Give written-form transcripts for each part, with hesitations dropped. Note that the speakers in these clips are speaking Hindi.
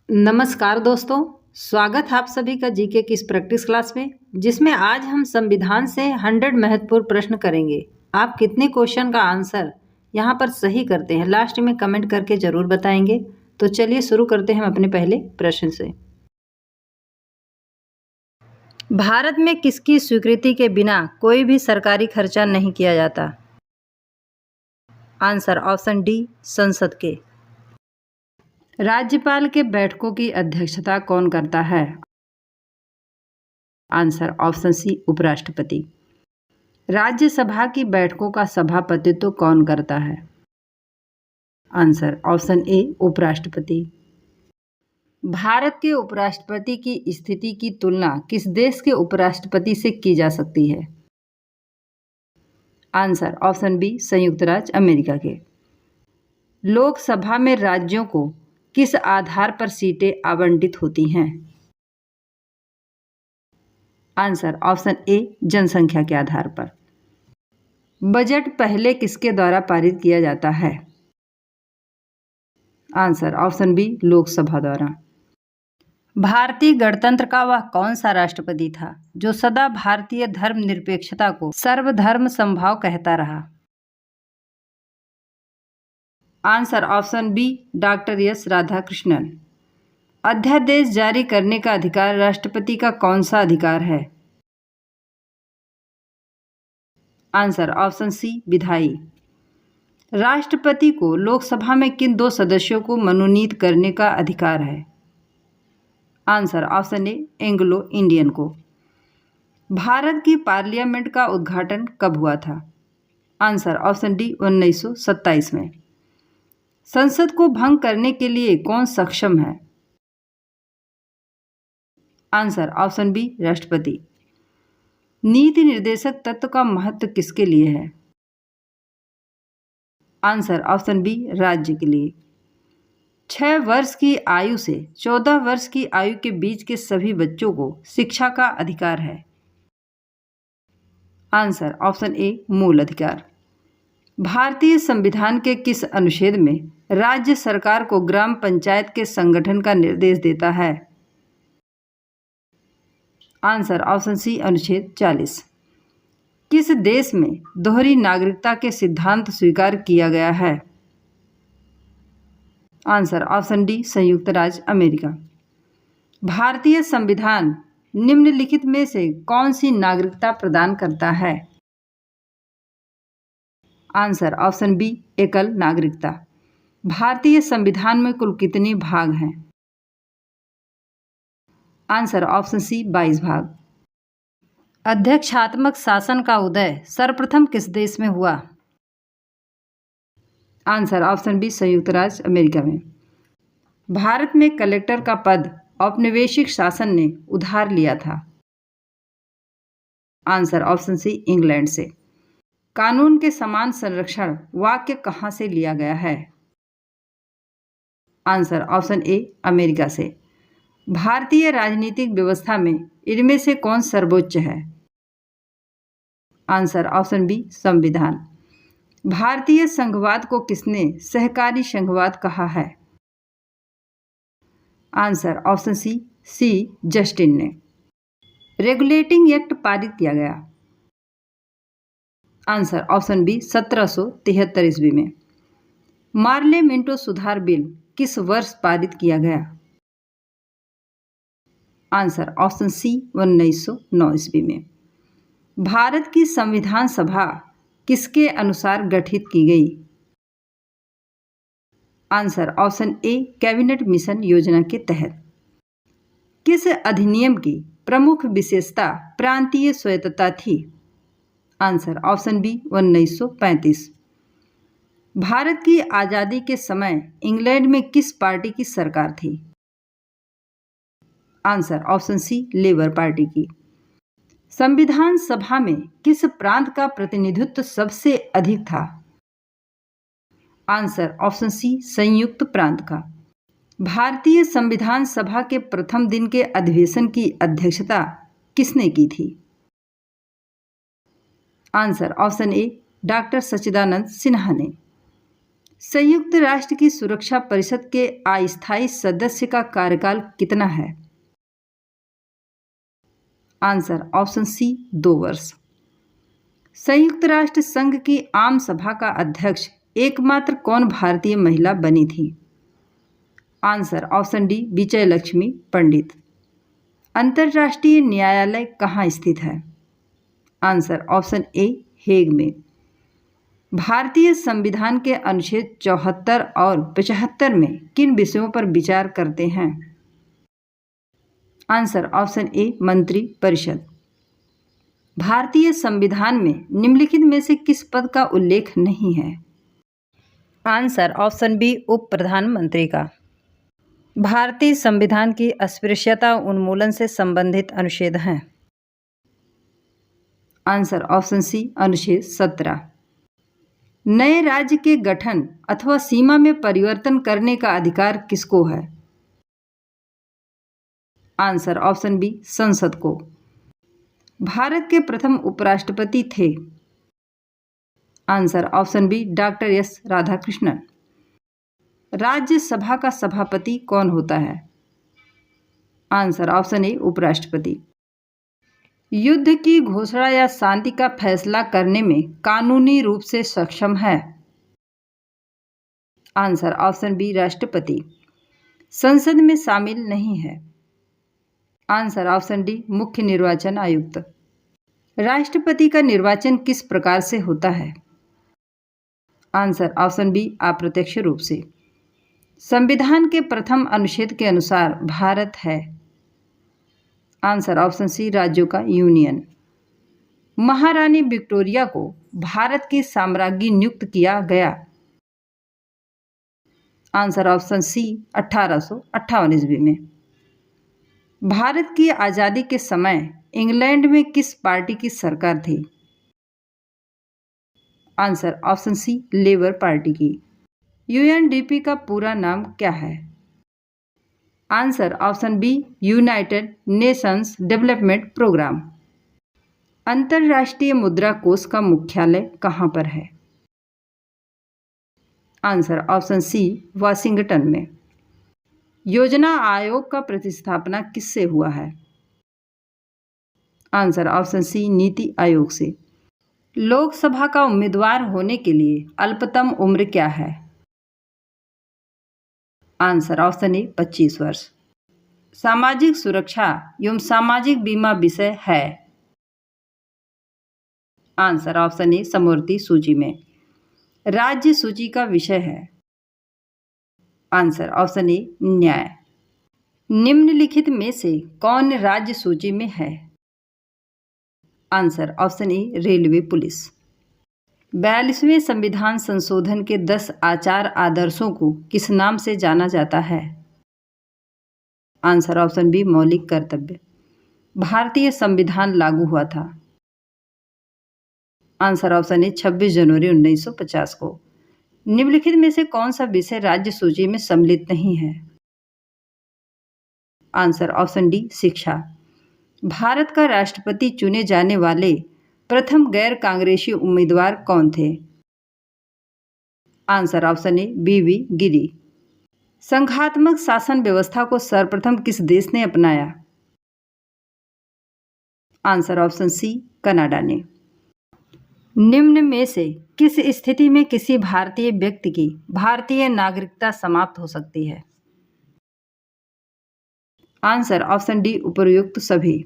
नमस्कार दोस्तों। स्वागत है आप सभी का जीके की इस प्रैक्टिस क्लास में, जिसमें आज हम संविधान से 100 महत्वपूर्ण प्रश्न करेंगे। आप कितने क्वेश्चन का आंसर यहाँ पर सही करते हैं लास्ट में कमेंट करके जरूर बताएंगे। तो चलिए शुरू करते हैं हम अपने पहले प्रश्न से। भारत में किसकी स्वीकृति के बिना कोई भी सरकारी खर्चा नहीं किया जाता? आंसर ऑप्शन डी, संसद के। राज्यपाल के बैठकों की अध्यक्षता कौन करता है? आंसर ऑप्शन सी, उपराष्ट्रपति। राज्यसभा की बैठकों का सभापतित्व कौन करता है? आंसर ऑप्शन ए, उपराष्ट्रपति। भारत के उपराष्ट्रपति की स्थिति की तुलना किस देश के उपराष्ट्रपति से की जा सकती है? आंसर ऑप्शन बी, संयुक्त राज्य अमेरिका के। लोकसभा में राज्यों को किस आधार पर सीटें आवंटित होती हैं? आंसर ऑप्शन ए, जनसंख्या के आधार पर। बजट पहले किसके द्वारा पारित किया जाता है? आंसर ऑप्शन बी, लोकसभा द्वारा। भारतीय गणतंत्र का वह कौन सा राष्ट्रपति था जो सदा भारतीय धर्मनिरपेक्षता को सर्वधर्म समभाव कहता रहा? Answer option B, doctor S Radhakrishnan. अध्यादेश जारी करने का अधिकार राष्ट्रपति का कौन सा अधिकार है? आंसर ऑप्शन सी, विधायी। राष्ट्रपति को लोकसभा में किन 2 सदस्यों को मनोनीत करने का अधिकार है? आंसर ऑप्शन ए, एंग्लो इंडियन को। भारत की पार्लियामेंट का उद्घाटन कब हुआ था? आंसर ऑप्शन डी, 1927 में। संसद को भंग करने के लिए कौन सक्षम है? आंसर ऑप्शन बी, राष्ट्रपति। नीति निर्देशक तत्व का महत्व किसके लिए है? आंसर ऑप्शन बी, राज्य के लिए। 6 वर्ष की आयु से 14 वर्ष की आयु के बीच के सभी बच्चों को शिक्षा का अधिकार है। आंसर ऑप्शन ए, मूल अधिकार। भारतीय संविधान के किस अनुच्छेद में राज्य सरकार को ग्राम पंचायत के संगठन का निर्देश देता है? आंसर ऑप्शन सी, अनुच्छेद 40। किस देश में दोहरी नागरिकता के सिद्धांत स्वीकार किया गया है? आंसर ऑप्शन डी, संयुक्त राज्य अमेरिका। भारतीय संविधान निम्नलिखित में से कौन सी नागरिकता प्रदान करता है? आंसर ऑप्शन बी, एकल नागरिकता। भारतीय संविधान में कुल कितने भाग हैं? आंसर ऑप्शन सी, 22 भाग। अध्यक्षात्मक शासन का उदय सर्वप्रथम किस देश में हुआ? आंसर ऑप्शन बी, संयुक्त राज्य अमेरिका में। भारत में कलेक्टर का पद औपनिवेशिक शासन ने उधार लिया था। आंसर ऑप्शन सी, इंग्लैंड से। कानून के समान संरक्षण वाक्य कहाँ से लिया गया है? आंसर ऑप्शन ए, अमेरिका से। भारतीय राजनीतिक व्यवस्था में इनमें से कौन सर्वोच्च है? आंसर ऑप्शन बी, संविधान। भारतीय संघवाद को किसने सहकारी संघवाद कहा है? आंसर ऑप्शन सी, जस्टिन ने। रेगुलेटिंग एक्ट पारित किया गया। आंसर ऑप्शन बी, 1773 ईस्वी में। मार्ले मिंटो सुधार बिल किस वर्ष पारित किया गया? आंसर ऑप्शन सी, 1909 ईस्वी में। भारत की संविधान सभा किसके अनुसार गठित की गई? आंसर ऑप्शन ए, कैबिनेट मिशन योजना के तहत। किस अधिनियम की प्रमुख विशेषता प्रांतीय स्वायत्तता थी? Answer option B, 1935। भारत की आज़ादी के समय इंग्लैंड में किस पार्टी की सरकार थी? Answer option C, Labour party की। संविधान सभा में किस प्रांत का प्रतिनिधित्व सबसे अधिक था? आंसर ऑप्शन सी, संयुक्त प्रांत का। भारतीय संविधान सभा के प्रथम दिन के अधिवेशन की अध्यक्षता किसने की थी? आंसर ऑप्शन ए, डॉक्टर सच्चिदानंद सिन्हा ने। संयुक्त राष्ट्र की सुरक्षा परिषद के अस्थायी सदस्य का कार्यकाल कितना है? आंसर ऑप्शन सी 2 वर्ष। संयुक्त राष्ट्र संघ की आम सभा का अध्यक्ष एकमात्र कौन भारतीय महिला बनी थी? आंसर ऑप्शन डी विजय लक्ष्मी पंडित। अंतर्राष्ट्रीय न्यायालय कहाँ स्थित है? आंसर ऑप्शन ए हेग में। भारतीय संविधान के अनुच्छेद 74 और 75 में किन विषयों पर विचार करते हैं? आंसर ऑप्शन ए मंत्री परिषद। भारतीय संविधान में निम्नलिखित में से किस पद का उल्लेख नहीं है? आंसर ऑप्शन बी उप प्रधानमंत्री का। भारतीय संविधान की अस्पृश्यता उन्मूलन से संबंधित अनुच्छेद हैं? आंसर ऑप्शन सी अनुच्छेद 17। नए राज्य के गठन अथवा सीमा में परिवर्तन करने का अधिकार किसको है? आंसर ऑप्शन बी संसद को। भारत के प्रथम उपराष्ट्रपति थे? Answer option B doctor S Radhakrishnan. Rajya Sabha का सभापति कौन होता है? आंसर ऑप्शन ए उपराष्ट्रपति। युद्ध की घोषणा या शांति का फैसला करने में कानूनी रूप से सक्षम है? आंसर ऑप्शन बी राष्ट्रपति। संसद में शामिल नहीं है? आंसर ऑप्शन डी मुख्य निर्वाचन आयुक्त। राष्ट्रपति का निर्वाचन किस प्रकार से होता है? आंसर ऑप्शन बी अप्रत्यक्ष रूप से। संविधान के प्रथम अनुच्छेद के अनुसार भारत है? आंसर ऑप्शन सी राज्यों का यूनियन। महारानी विक्टोरिया को भारत की साम्राज्ञी नियुक्त किया गया? आंसर ऑप्शन सी 1858 ईस्वी में। भारत की आज़ादी के समय इंग्लैंड में किस पार्टी की सरकार थी? Answer option C Labour party की। यूएनडीपी का पूरा नाम क्या है? Answer option B United Nations Development Programme. अंतर्राष्ट्रीय मुद्रा कोष का मुख्यालय कहाँ पर है? आंसर ऑप्शन सी वाशिंगटन में। योजना आयोग का प्रतिस्थापना किससे हुआ है? आंसर ऑप्शन सी नीति आयोग से। लोकसभा का उम्मीदवार होने के लिए अल्पतम उम्र क्या है? आंसर ऑप्शन ए 25 वर्ष। सामाजिक सुरक्षा एवं सामाजिक बीमा विषय है? आंसर ऑप्शन ए समवर्ती सूची में। राज्य सूची का विषय है? आंसर ऑप्शन ए न्याय। निम्नलिखित में से कौन राज्य सूची में है? Answer option A railway police. 42वें संविधान संशोधन के 10 आचार आदर्शों को किस नाम से जाना जाता है? आंसर ऑप्शन बी मौलिक कर्तव्य। भारतीय संविधान लागू हुआ था? आंसर ऑप्शन ए 26 जनवरी 1950 को। निम्नलिखित में से कौन सा विषय राज्य सूची में सम्मिलित नहीं है? आंसर ऑप्शन डी शिक्षा। भारत का राष्ट्रपति चुने जाने वाले प्रथम गैर कांग्रेसी उम्मीदवार कौन थे? आंसर ऑप्शन ए बीवी गिरी। संघात्मक शासन व्यवस्था को सर्वप्रथम किस देश ने अपनाया? आंसर ऑप्शन सी कनाडा ने। निम्न में से किस स्थिति में किसी भारतीय व्यक्ति की भारतीय नागरिकता समाप्त हो सकती है? आंसर ऑप्शन डी उपर्युक्त सभी।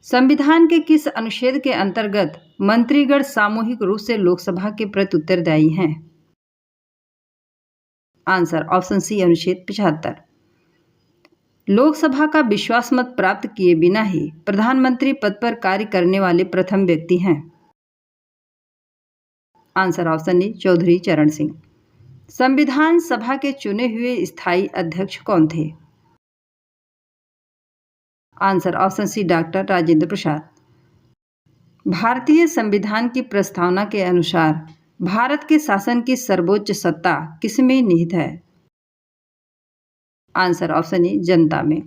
संविधान के किस अनुच्छेद के अंतर्गत मंत्रीगण सामूहिक रूप से लोकसभा के प्रति उत्तरदायी हैं? आंसर ऑप्शन सी अनुच्छेद 75। लोकसभा का विश्वास मत प्राप्त किए बिना ही प्रधानमंत्री पद पर कार्य करने वाले प्रथम व्यक्ति हैं? आंसर ऑप्शन ए चौधरी चरण सिंह। संविधान सभा के चुने हुए स्थायी अध्यक्ष कौन थे? Answer option C doctor Rajendra Prasad. भारतीय संविधान की प्रस्तावना के अनुसार भारत के शासन की सर्वोच्च सत्ता किसमें निहित है? आंसर ऑप्शन ए जनता में।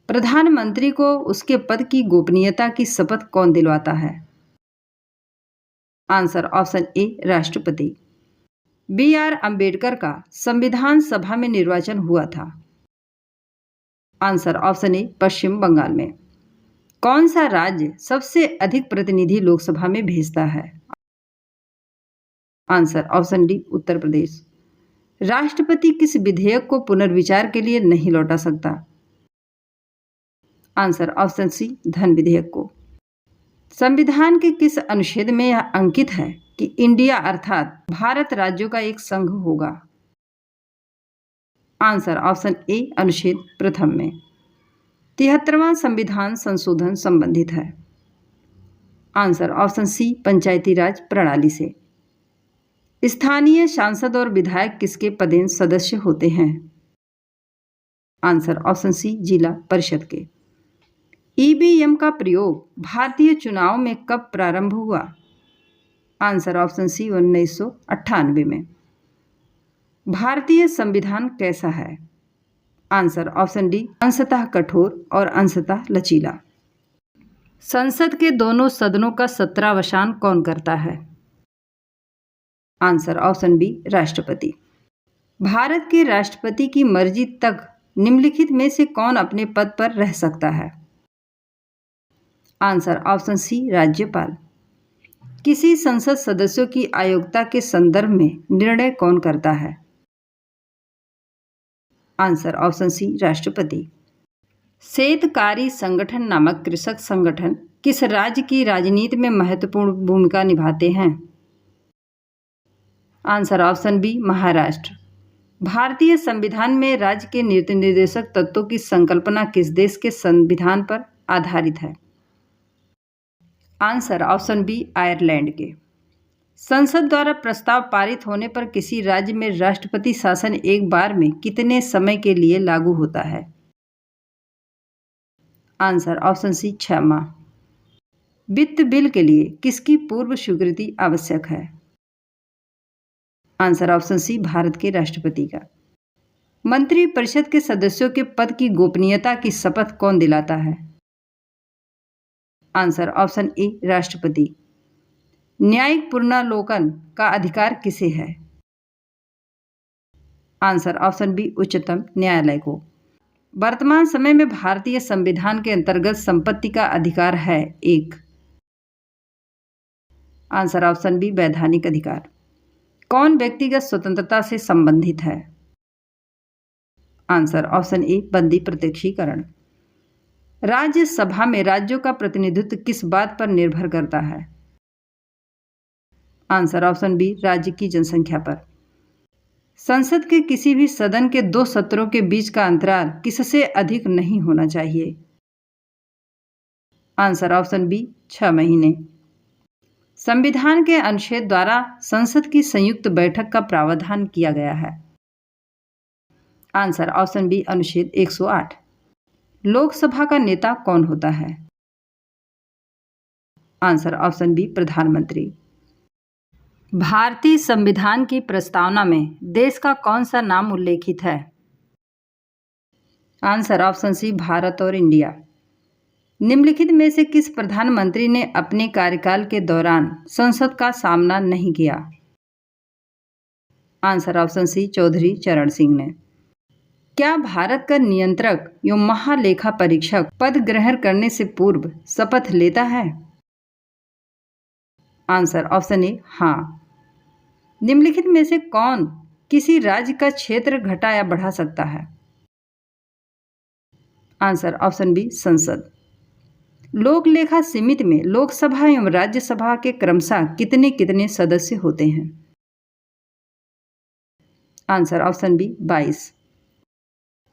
प्रधानमंत्री को उसके पद की गोपनीयता की शपथ कौन दिलवाता है? आंसर ऑप्शन ए राष्ट्रपति। B.R. अंबेडकर का संविधान सभा में निर्वाचन हुआ था? आंसर ऑप्शन ए पश्चिम बंगाल में। कौन सा राज्य सबसे अधिक प्रतिनिधि लोकसभा में भेजता है? Answer option D Uttar Pradesh. राष्ट्रपति किस विधेयक को पुनर्विचार के लिए नहीं लौटा सकता? आंसर ऑप्शन सी धन विधेयक को। संविधान के किस अनुच्छेद में यह अंकित है कि इंडिया अर्थात भारत राज्यों का एक संघ होगा? आंसर ऑप्शन ए अनुच्छेद प्रथम में। 73वां संविधान संशोधन संबंधित है? आंसर ऑप्शन सी पंचायती राज प्रणाली से। स्थानीय सांसद और विधायक किसके पदेन सदस्य होते हैं? आंसर ऑप्शन सी जिला परिषद के। ईवीएम का प्रयोग भारतीय चुनाव में कब प्रारंभ हुआ? आंसर ऑप्शन सी 1998 में। भारतीय संविधान कैसा है? आंसर ऑप्शन डी अंशतः कठोर और अंशतः लचीला। संसद के दोनों सदनों का सत्रावसान कौन करता है? आंसर ऑप्शन बी राष्ट्रपति। भारत के राष्ट्रपति की मर्जी तक निम्नलिखित में से कौन अपने पद पर रह सकता है? आंसर ऑप्शन सी राज्यपाल। किसी संसद सदस्यों की अयोग्यता के संदर्भ में निर्णय कौन करता है? आंसर ऑप्शन सी राष्ट्रपति। शेतकारी संगठन नामक कृषक संगठन किस राज्य की राजनीति में महत्वपूर्ण भूमिका निभाते हैं? Answer option B Maharashtra. भारतीय संविधान में राज्य के नीति निर्देशक तत्वों की संकल्पना किस देश के संविधान पर आधारित है? आंसर ऑप्शन बी आयरलैंड के। संसद द्वारा प्रस्ताव पारित होने पर किसी राज्य में राष्ट्रपति शासन एक बार में कितने समय के लिए लागू होता है? आंसर ऑप्शन सी 6 माह। वित्त बिल के लिए किसकी पूर्व स्वीकृति आवश्यक है? आंसर ऑप्शन सी भारत के राष्ट्रपति का। मंत्रिपरिषद के सदस्यों के पद की गोपनीयता की शपथ कौन दिलाता है? आंसर ऑप्शन ए राष्ट्रपति। न्यायिक पुनर्विलोकन का अधिकार किसे है? आंसर ऑप्शन बी उच्चतम न्यायालय को। वर्तमान समय में भारतीय संविधान के अंतर्गत संपत्ति का अधिकार है? एक। आंसर ऑप्शन बी वैधानिक अधिकार। कौन व्यक्तिगत स्वतंत्रता से संबंधित है? आंसर ऑप्शन ए बंदी प्रत्यक्षीकरण। राज्यसभा में राज्यों का प्रतिनिधित्व किस बात पर निर्भर करता है? आंसर ऑप्शन बी राज्य की जनसंख्या पर। संसद के किसी भी सदन के 2 सत्रों के बीच का अंतराल किससे अधिक नहीं होना चाहिए? आंसर ऑप्शन बी 6 महीने। संविधान के अनुच्छेद द्वारा संसद की संयुक्त बैठक का प्रावधान किया गया है? आंसर ऑप्शन बी अनुच्छेद 108। लोकसभा का नेता कौन होता है? आंसर ऑप्शन बी प्रधानमंत्री। भारतीय संविधान की प्रस्तावना में देश का कौन सा नाम उल्लेखित है? आंसर ऑप्शन सी भारत और इंडिया। निम्नलिखित में से किस प्रधानमंत्री ने अपने कार्यकाल के दौरान संसद का सामना नहीं किया? आंसर ऑप्शन सी चौधरी चरण सिंह ने। क्या भारत का नियंत्रक एवं महालेखा परीक्षक पद ग्रहण करने से पूर्व शपथ लेता है? आंसर ऑप्शन ए हाँ। निम्नलिखित में से कौन किसी राज्य का क्षेत्र घटा या बढ़ा सकता है? आंसर ऑप्शन बी संसद। लोक लेखा समिति में लोकसभा एवं राज्यसभा के क्रमशः कितने कितने सदस्य होते हैं? Answer option B 22।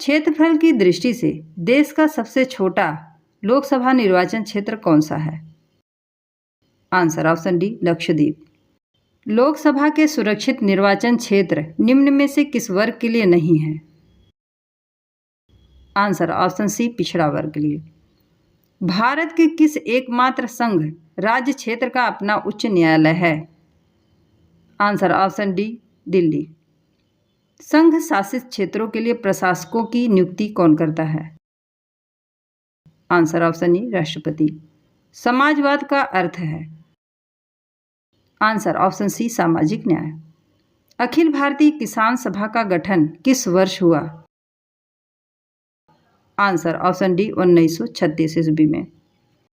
क्षेत्रफल की दृष्टि से देश का सबसे छोटा लोकसभा निर्वाचन क्षेत्र कौन सा है? Answer option D Lakshadweep. Lok Sabha के सुरक्षित निर्वाचन क्षेत्र निम्न में से किस वर्ग के लिए नहीं है? आंसर ऑप्शन सी पिछड़ा वर्ग के लिए। भारत के किस एकमात्र संघ राज्य क्षेत्र का अपना उच्च न्यायालय है? Answer option D Delhi. संघ शासित क्षेत्रों के लिए प्रशासकों की नियुक्ति कौन करता है? आंसर ऑप्शन ए राष्ट्रपति। समाजवाद का अर्थ है? आंसर ऑप्शन सी सामाजिक न्याय। अखिल भारतीय किसान सभा का गठन किस वर्ष हुआ? आंसर ऑप्शन डी 1936 ईस्वी में।